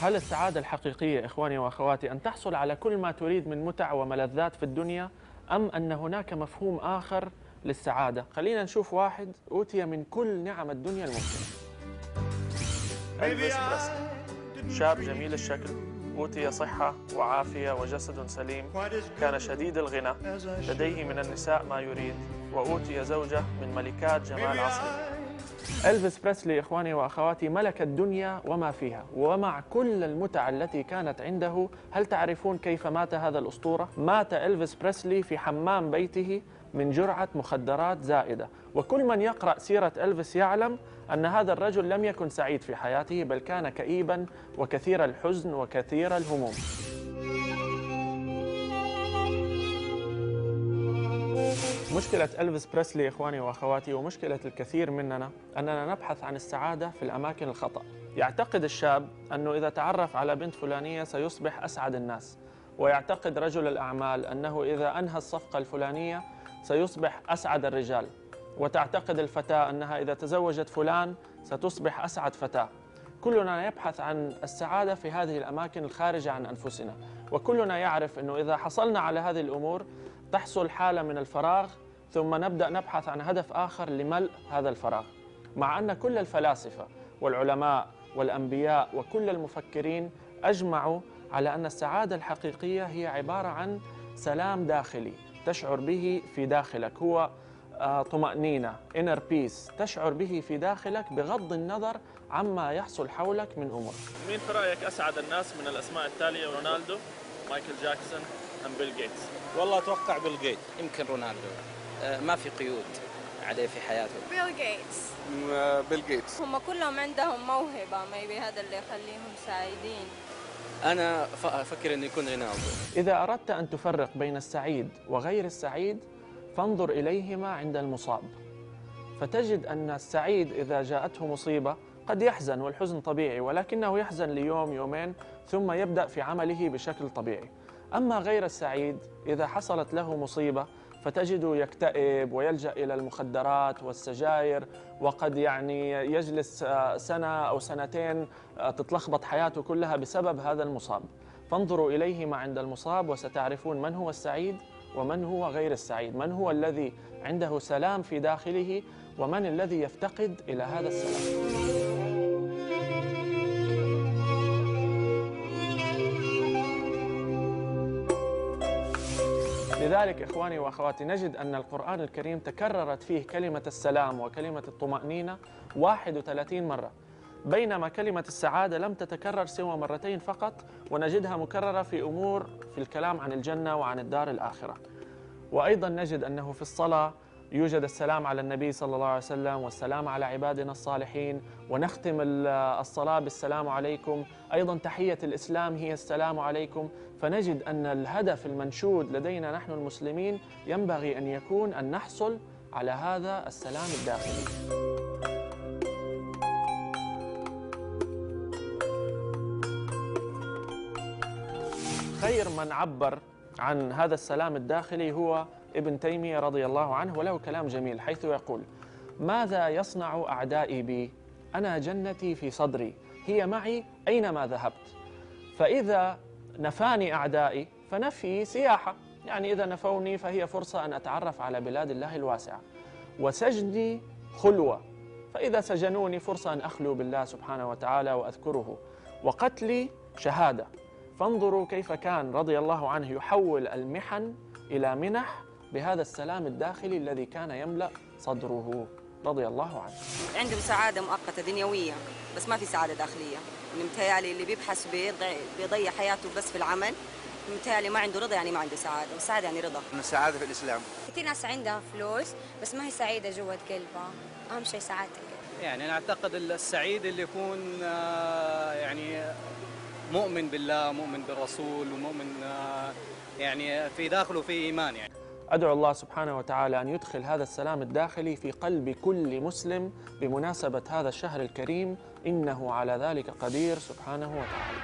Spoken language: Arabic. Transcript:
هل السعادة الحقيقية إخواني وأخواتي أن تحصل على كل ما تريد من متع وملذات في الدنيا، أم أن هناك مفهوم آخر للسعادة؟ خلينا نشوف واحد أوتي من كل نعم الدنيا الممكنة. إلفيس بريسلي، شاب جميل الشكل، أوتي صحة وعافية وجسد سليم، كان شديد الغنى، لديه من النساء ما يريد، وأوتي زوجة من ملكات جمال عصره. إلفيس بريسلي إخواني وأخواتي ملك الدنيا وما فيها، ومع كل المتع التي كانت عنده. هل تعرفون كيف مات هذا الأسطورة؟ مات إلفيس بريسلي في حمام بيته من جرعة مخدرات زائدة. وكل من يقرأ سيرة إلفيس يعلم أن هذا الرجل لم يكن سعيد في حياته، بل كان كئيبا وكثير الحزن وكثير الهموم. مشكلة إلفيس بريسلي إخواني وأخواتي ومشكلة الكثير مننا أننا نبحث عن السعادة في الأماكن الخطأ. يعتقد الشاب أنه إذا تعرف على بنت فلانية سيصبح أسعد الناس، ويعتقد رجل الأعمال أنه إذا أنهى الصفقة الفلانية سيصبح أسعد الرجال، وتعتقد الفتاة أنها إذا تزوجت فلان ستصبح أسعد فتاة. كلنا يبحث عن السعادة في هذه الأماكن الخارجة عن أنفسنا، وكلنا يعرف أنه إذا حصلنا على هذه الأمور تحصل حالة من الفراغ، ثم نبدأ نبحث عن هدف آخر لملء هذا الفراغ. مع أن كل الفلاسفة والعلماء والأنبياء وكل المفكرين أجمعوا على أن السعادة الحقيقية هي عبارة عن سلام داخلي تشعر به في داخلك، هو طمأنينة inner peace تشعر به في داخلك بغض النظر عما يحصل حولك من أمور. مين في رأيك أسعد الناس من الأسماء التالية؟ رونالدو، مايكل جاكسون، أم بيل جيتس؟ والله أتوقع بيل جيتس. يمكن رونالدو، ما في قيود عليه في حياته. بيل جيتس. بيل جيتس. هم كلهم عندهم موهبة، ما هذا اللي يخليهم سعيدين. أنا أفكر أن يكون رونالدو. إذا أردت أن تفرق بين السعيد وغير السعيد فانظر إليهما عند المصاب، فتجد أن السعيد إذا جاءته مصيبة قد يحزن، والحزن طبيعي، ولكنه يحزن ليوم يومين ثم يبدأ في عمله بشكل طبيعي. أما غير السعيد إذا حصلت له مصيبة فتجده يكتئب ويلجأ إلى المخدرات والسجاير، وقد يجلس سنة أو سنتين تتلخبط حياته كلها بسبب هذا المصاب. فانظروا إليهما عند المصاب وستعرفون من هو السعيد ومن هو غير السعيد، من هو الذي عنده سلام في داخله ومن الذي يفتقد إلى هذا السلام. لذلك إخواني وأخواتي نجد أن القرآن الكريم تكررت فيه كلمة السلام وكلمة الطمأنينة 31 مرة، بينما كلمة السعادة لم تتكرر سوى مرتين فقط، ونجدها مكررة في أمور في الكلام عن الجنة وعن الدار الآخرة. وأيضا نجد أنه في الصلاة يوجد السلام على النبي صلى الله عليه وسلم والسلام على عبادنا الصالحين، ونختم الصلاة بالسلام عليكم. أيضا تحية الإسلام هي السلام عليكم. فنجد أن الهدف المنشود لدينا نحن المسلمين ينبغي أن يكون أن نحصل على هذا السلام الداخلي. خير من عبر عن هذا السلام الداخلي هو ابن تيمية رضي الله عنه، وله كلام جميل حيث يقول: ماذا يصنع أعدائي بي؟ أنا جنتي في صدري، هي معي أينما ذهبت. فإذا نفاني أعدائي فنفي سياحة، يعني إذا نفوني فهي فرصة أن أتعرف على بلاد الله الواسعة. وسجني خلوة، فإذا سجنوني فرصة أن أخلو بالله سبحانه وتعالى وأذكره. وقتلي شهادة. فانظروا كيف كان رضي الله عنه يحول المحن إلى منح بهذا السلام الداخلي الذي كان يملأ صدره رضي الله عنه. عنده سعادة مؤقتة دنيوية، بس ما في سعادة داخلية. متهيألي اللي بيبحث بيضيع حياته بس في العمل، متهيألي ما عنده رضا، يعني ما عنده سعادة، والسعادة يعني رضا. السعادة في الإسلام. كثير ناس عندها فلوس بس ما هي سعيدة جوة قلبها، أهم شيء سعادة القلب. يعني أنا أعتقد السعيد اللي يكون يعني مؤمن بالله، مؤمن بالرسول، ومؤمن يعني في داخله في إيمان. يعني أدعو الله سبحانه وتعالى أن يدخل هذا السلام الداخلي في قلب كل مسلم بمناسبة هذا الشهر الكريم، إنه على ذلك قدير سبحانه وتعالى.